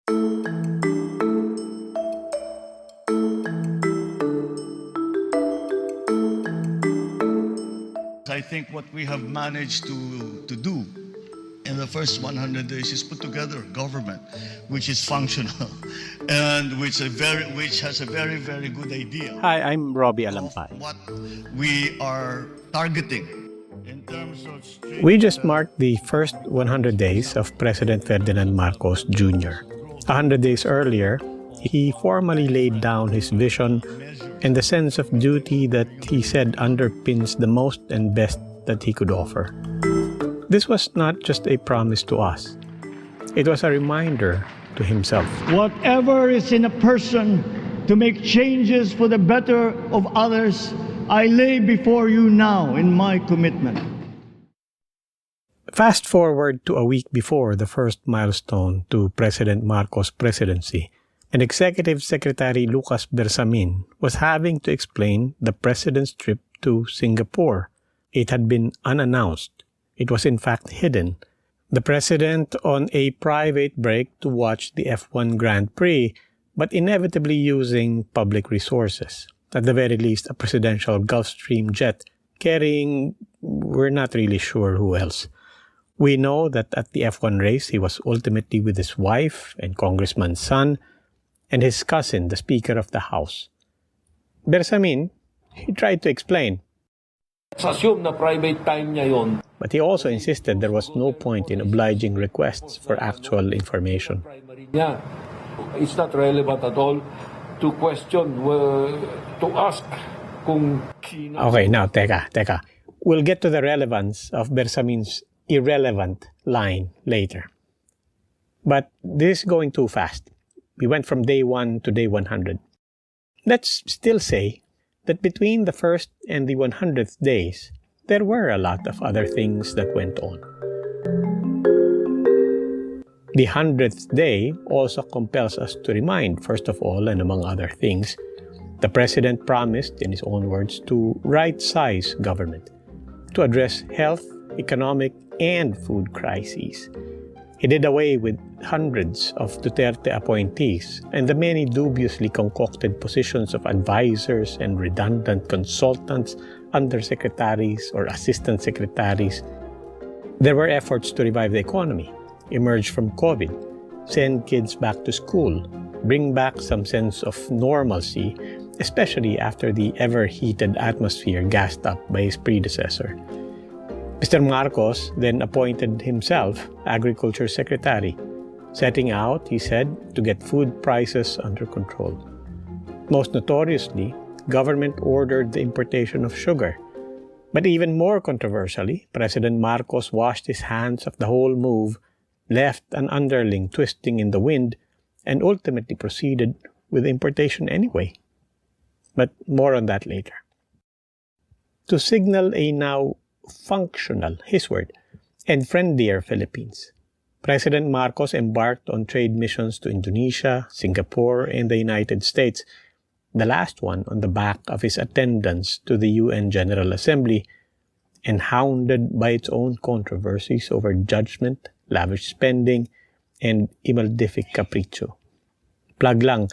I think what we have managed to do in the first 100 days is put together a government which is functional and which has a very, very good idea. Hi, I'm Roby Of Alampay. what we are targeting in terms of We just marked the first 100 days of President Ferdinand Marcos Jr. 100 days earlier, he formally laid down his vision and the sense of duty that he said underpins the most and best that he could offer. This was not just a promise to us. It was a reminder to himself. Whatever is in a person to make changes for the better of others, I lay before you now in my commitment. Fast forward to a week before the first milestone to President Marcos' presidency, and Executive Secretary Lucas Bersamin was having to explain the president's trip to Singapore. It had been unannounced. It was in fact hidden. The president on a private break to watch the F1 Grand Prix, but inevitably using public resources. At the very least, a presidential Gulfstream jet carrying, we're not really sure who else. We know that at the F1 race, he was ultimately with his wife and congressman's son, and his cousin, the Speaker of the House. Bersamin, he tried to explain. Assume na private time niya yun. But he also insisted there was no point in obliging requests for actual information. Yeah, it's not relevant at all to question, to ask kung sino. Okay, now, teka. We'll get to the relevance of Bersamin's irrelevant line later. But this is going too fast. We went from day 1 to day 100. Let's still say that between the first and the 100th days, there were a lot of other things that went on. The 100th day also compels us to remind, first of all, and among other things, the president promised, in his own words, to right-size government, to address health, economic, and food crises. He did away with hundreds of Duterte appointees and the many dubiously concocted positions of advisors and redundant consultants, undersecretaries or assistant secretaries. There were efforts to revive the economy, emerge from COVID, send kids back to school, bring back some sense of normalcy, especially after the ever-heated atmosphere gassed up by his predecessor. Mr. Marcos then appointed himself Agriculture Secretary, setting out, he said, to get food prices under control. Most notoriously, government ordered the importation of sugar. But even more controversially, President Marcos washed his hands of the whole move, left an underling twisting in the wind, and ultimately proceeded with importation anyway. But more on that later. To signal a now functional, his word, and friendlier Philippines, President Marcos embarked on trade missions to Indonesia, Singapore, and the United States, the last one on the back of his attendance to the UN General Assembly, and hounded by its own controversies over judgment, lavish spending, and imaldific capriccio. Plug lang,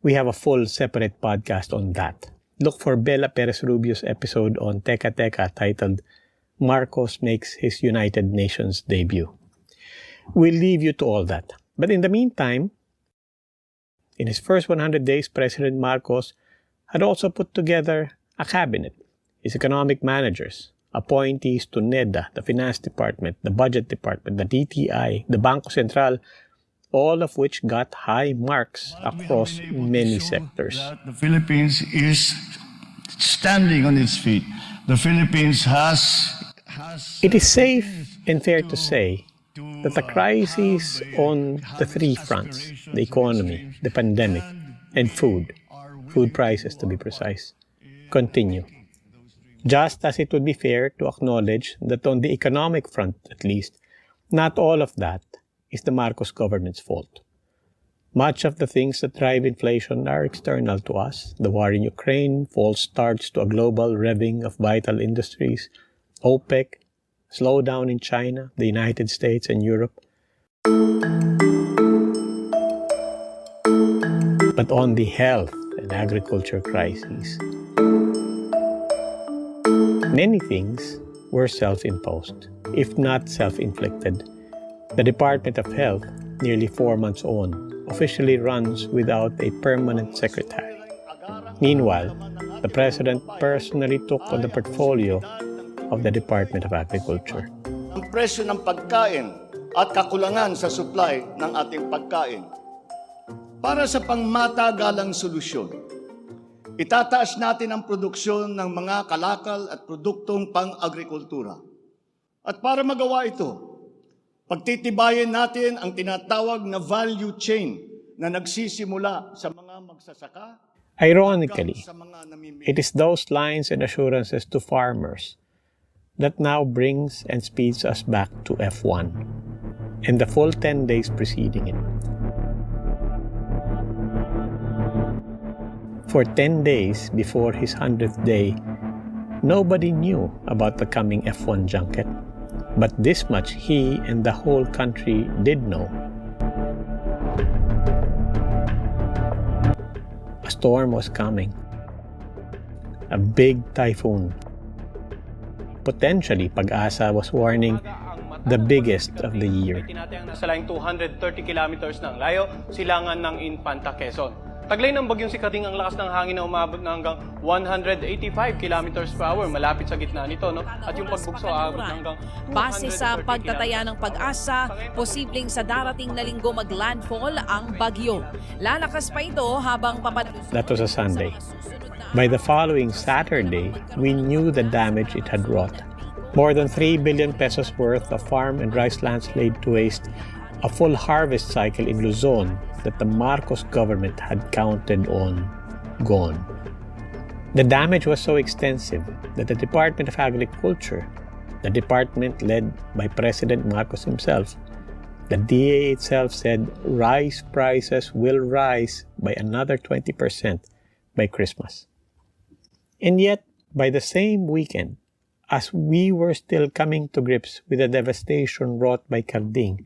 we have a full separate podcast on that. Look for Bella Perez Rubio's episode on Teka Teka titled Marcos Makes His United Nations Debut. We'll leave you to all that. But in the meantime, in his first 100 days, President Marcos had also put together a cabinet, his economic managers, appointees to NEDA, the Finance Department, the Budget Department, the DTI, the Bangko Sentral, all of which got high marks across many sectors. The Philippines is standing on its feet. The Philippines has... It is safe and fair to say that the crises on the three fronts, the economy, the pandemic, and food prices to be precise, continue. Just as it would be fair to acknowledge that on the economic front at least, not all of that is the Marcos government's fault. Much of the things that drive inflation are external to us. The war in Ukraine, false starts to a global revving of vital industries, OPEC, slowdown in China, the United States, and Europe. but on the health and agriculture crises. Many things were self-imposed, if not self-inflicted. The Department of Health, nearly 4 months on, officially runs without a permanent secretary. Meanwhile, the President personally took on the portfolio of the Department of Agriculture. Ang presyo ng pagkain at kakulangan sa supply ng ating pagkain. Para sa pangmatagalang solusyon, itataas natin ang produksyon ng mga kalakal at produktong pang-agrikultura. At para magawa ito, pagtitibayin natin ang tinatawag na value chain na nagsisimula sa mga magsasaka. Ironically, it is those lines and assurances to farmers that now brings and speeds us back to F1 and the full 10 days preceding it. For 10 days before his 100th day, nobody knew about the coming F1 junket. But this much he and the whole country did know. A storm was coming. A big typhoon. Potentially, Pag-asa was warning the biggest of the year. Tinatayang nasa laing 230 kilometers ng layo, silangan ng Infanta, Quezon. Taglay ng bagyong Sikating ang lakas ng hangin na umabot na hanggang 185 kilometers per hour malapit sa gitna nito, no? At yung pagbugso aabot na hanggang base sa pagtataya ng Pag-asa, posibleng sa darating na linggo maglandfall ang bagyo. Lalakas pa ito habang papadusok. That was a Sunday. By the following Saturday, we knew the damage it had wrought. More than 3 billion pesos worth of farm and rice lands laid to waste, a full harvest cycle in Luzon that the Marcos government had counted on gone. The damage was so extensive that the Department of Agriculture, the department led by President Marcos himself, the DA itself said rice prices will rise by another 20% by Christmas. And yet, by the same weekend, as we were still coming to grips with the devastation wrought by Carding,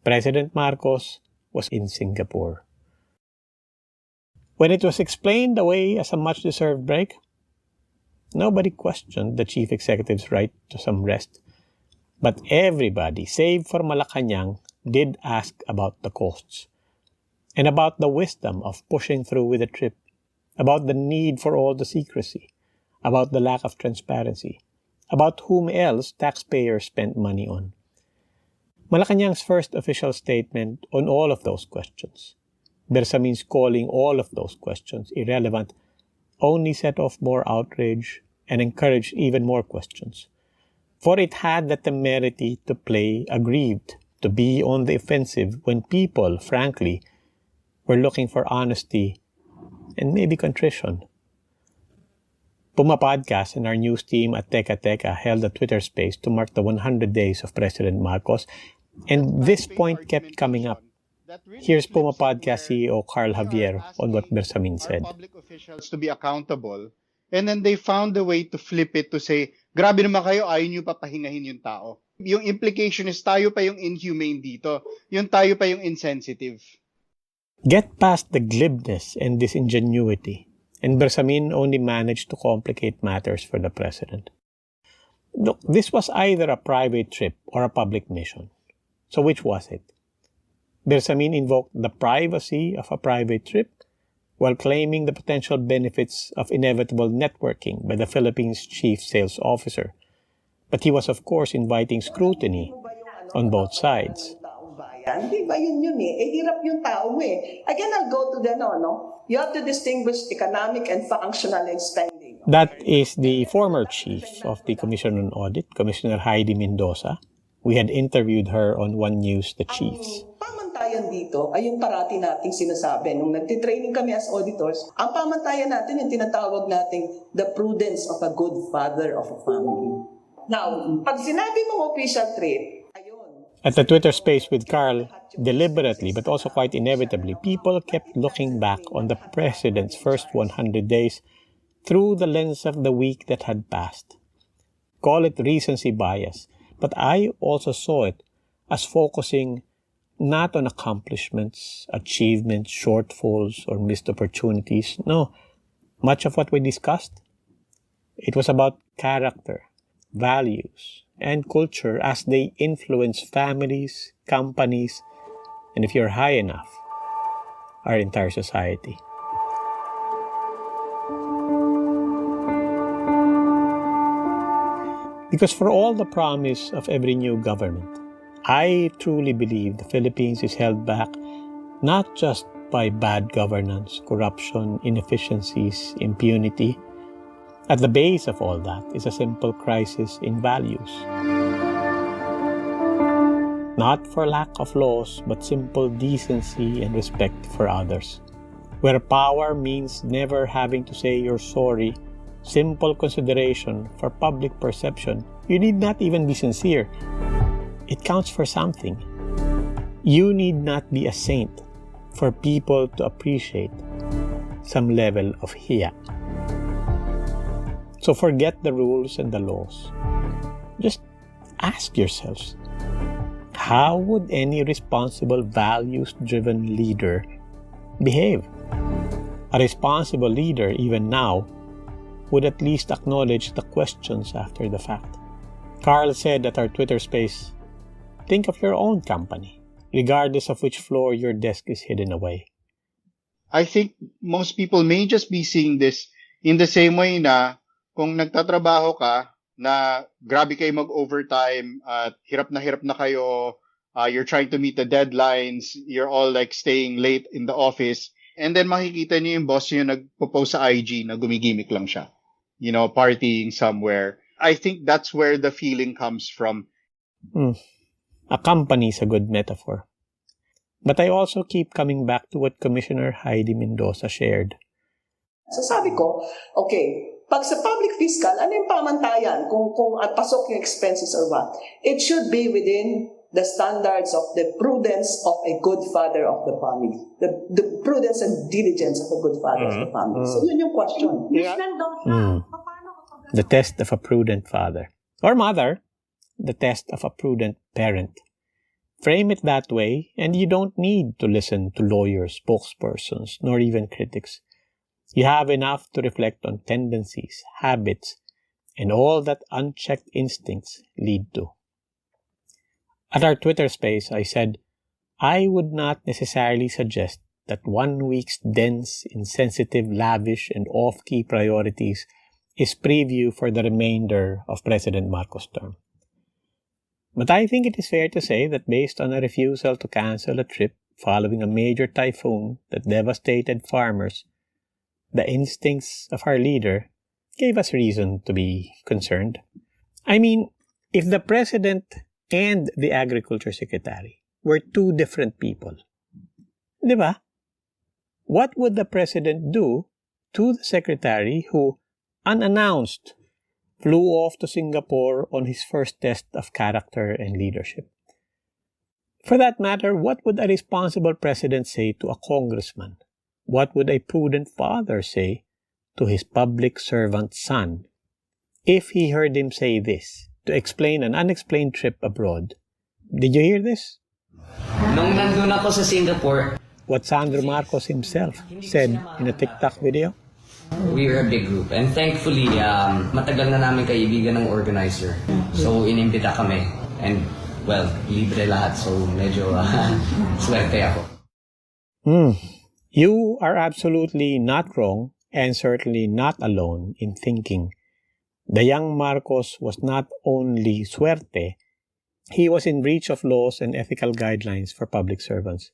President Marcos was in Singapore. When it was explained away as a much-deserved break, nobody questioned the chief executive's right to some rest. But everybody, save for Malacanang, did ask about the costs and about the wisdom of pushing through with the trip, about the need for all the secrecy, about the lack of transparency, about whom else taxpayers spent money on. Malacanang's first official statement on all of those questions, Bersamin's calling all of those questions irrelevant, only set off more outrage and encouraged even more questions. For it had the temerity to play aggrieved, to be on the offensive when people, frankly, were looking for honesty and maybe contrition. PumaPodcast and our news team at Teka Teka held a Twitter space to mark the 100 days of President Marcos, and this point kept coming up. Here's PumaPodcast CEO Carl Javier on what Bersamin said. Public officials to be accountable, and then they found a way to flip it to say, grabe naman kayo, ayaw nyo papahingahin yung tao. Yung implication is tayo pa yung inhumane dito. Yung tayo pa yung insensitive. Get past the glibness and disingenuity, and Bersamin only managed to complicate matters for the president. Look, this was either a private trip or a public mission. So which was it? Bersamin invoked the privacy of a private trip while claiming the potential benefits of inevitable networking by the Philippines' chief sales officer. But he was, of course, inviting scrutiny on both sides. Di ba yun eh? Hirap yung tao eh. Again, I'll go to the no? You have to distinguish economic and functional spending. That is the former chief of the Commission on Audit, Commissioner Heidi Mendoza. We had interviewed her on One News, The Chiefs. Ang pamantayan dito ay yung parati nating sinasabi. Nung nagtitraining kami as auditors, ang pamantayan natin yung tinatawag nating the prudence of a good father of a family. Now, pag sinabi mong official trip, ayun. At the Twitter space with Carl, deliberately but also quite inevitably, people kept looking back on the president's first 100 days through the lens of the week that had passed. Call it recency bias, but I also saw it as focusing not on accomplishments, achievements, shortfalls, or missed opportunities. No, much of what we discussed, it was about character, values, and culture as they influence families, companies, and if you're high enough, our entire society. Because for all the promise of every new government, I truly believe the Philippines is held back not just by bad governance, corruption, inefficiencies, impunity. At the base of all that is a simple crisis in values. Not for lack of laws, but simple decency and respect for others. Where power means never having to say you're sorry, simple consideration for public perception, you need not even be sincere. It counts for something. You need not be a saint for people to appreciate some level of hiya. So forget the rules and the laws. Just ask yourselves, how would any responsible, values-driven leader behave? A responsible leader, even now, would at least acknowledge the questions after the fact. Carl said at our Twitter space, think of your own company, regardless of which floor your desk is hidden away. I think most people may just be seeing this in the same way na kung nagtatrabaho ka, na grabe kayo mag-overtime at hirap na kayo, you're trying to meet the deadlines, you're all like staying late in the office, and then makikita niyo yung boss niyo nagpo-post sa IG na gumigimik lang siya. You know, partying somewhere. I think that's where the feeling comes from. A company is a good metaphor. But I also keep coming back to what Commissioner Heidi Mendoza shared. So sabi ko, okay, pag sa public fiscal, ano yung pamantayan kung at pasok yung expenses or what? It should be within the standards of the prudence of a good father of the family. The prudence and diligence of a good father of the family. So yun yung question. The test of a prudent father. Or mother, the test of a prudent parent. Frame it that way, and you don't need to listen to lawyers, spokespersons, nor even critics. You have enough to reflect on tendencies, habits, and all that unchecked instincts lead to. At our Twitter space, I said, I would not necessarily suggest that 1 week's dense, insensitive, lavish, and off-key priorities is preview for the remainder of President Marcos' term. But I think it is fair to say that based on a refusal to cancel a trip following a major typhoon that devastated farmers, the instincts of our leader gave us reason to be concerned. I mean, if the President and the Agriculture Secretary were two different people, di ba? What would the President do to the Secretary who, unannounced, flew off to Singapore on his first test of character and leadership? For that matter, what would a responsible president say to a congressman? What would a prudent father say to his public servant son if he heard him say this to explain an unexplained trip abroad? Did you hear this? Nung nandun ako sa Singapore, what Sandro Marcos himself said in a TikTok video? We were a big group, and thankfully, matagal na namin kaibigan ng organizer. So, inimbita kami. And, well, libre lahat. So, medyo swerte ako. You are absolutely not wrong and certainly not alone in thinking the young Marcos was not only suerte, he was in breach of laws and ethical guidelines for public servants.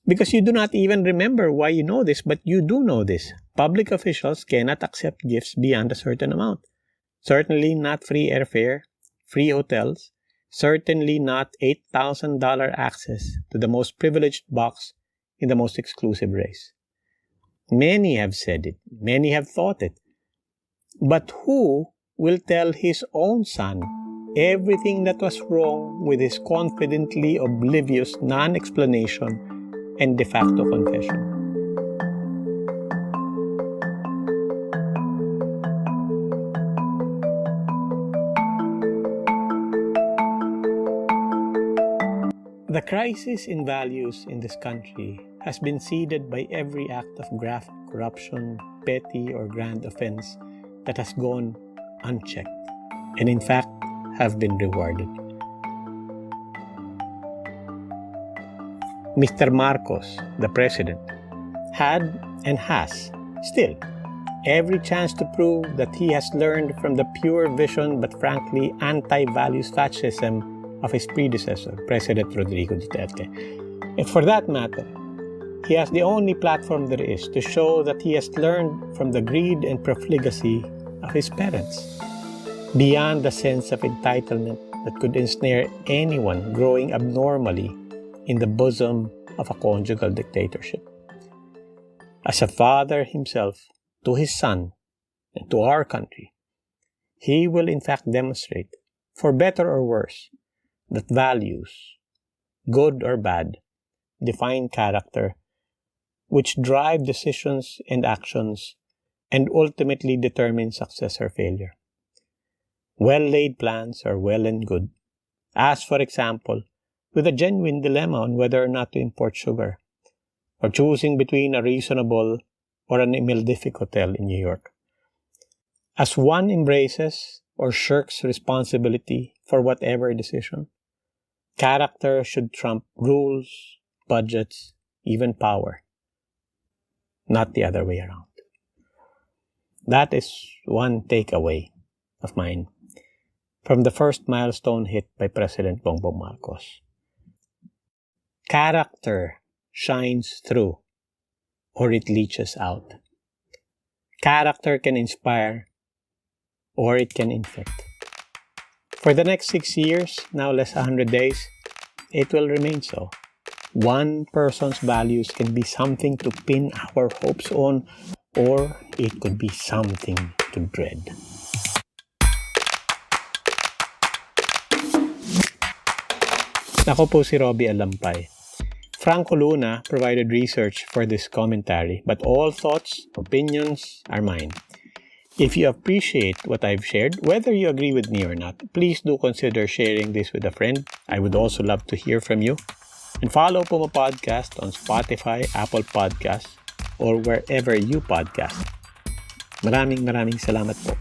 Because you do not even remember why you know this, but you do know this. Public officials cannot accept gifts beyond a certain amount. Certainly not free airfare, free hotels, certainly not $8,000 access to the most privileged box in the most exclusive race. Many have said it, many have thought it. But who will tell his own son everything that was wrong with his confidently oblivious non-explanation and de facto confession? The crisis in values in this country has been seeded by every act of graft, corruption, petty or grand offense that has gone unchecked and in fact have been rewarded. Mr. Marcos, the president, had and has still every chance to prove that he has learned from the pure vision but frankly anti-values fascism of his predecessor, President Rodrigo Duterte. And for that matter, he has the only platform there is to show that he has learned from the greed and profligacy of his parents, beyond the sense of entitlement that could ensnare anyone growing abnormally in the bosom of a conjugal dictatorship. As a father himself to his son and to our country, he will in fact demonstrate, for better or worse, that values, good or bad, define character, which drive decisions and actions and ultimately determine success or failure. Well-laid plans are well and good, as for example, with a genuine dilemma on whether or not to import sugar, or choosing between a reasonable or an Imildific hotel in New York. As one embraces or shirks responsibility for whatever decision, character should trump rules, budgets, even power, not the other way around. That is one takeaway of mine from the first milestone hit by President Bongbong Marcos. Character shines through, or it leaches out. Character can inspire, or it can infect. For the next 6 years, now less 100 days, it will remain so. One person's values can be something to pin our hopes on, or it could be something to dread. Ako po si Roby Alampay. Franco Luna provided research for this commentary, but all thoughts, opinions are mine. If you appreciate what I've shared, whether you agree with me or not, please do consider sharing this with a friend. I would also love to hear from you. And follow PumaPodcast on Spotify, Apple Podcasts, or wherever you podcast. Maraming salamat po.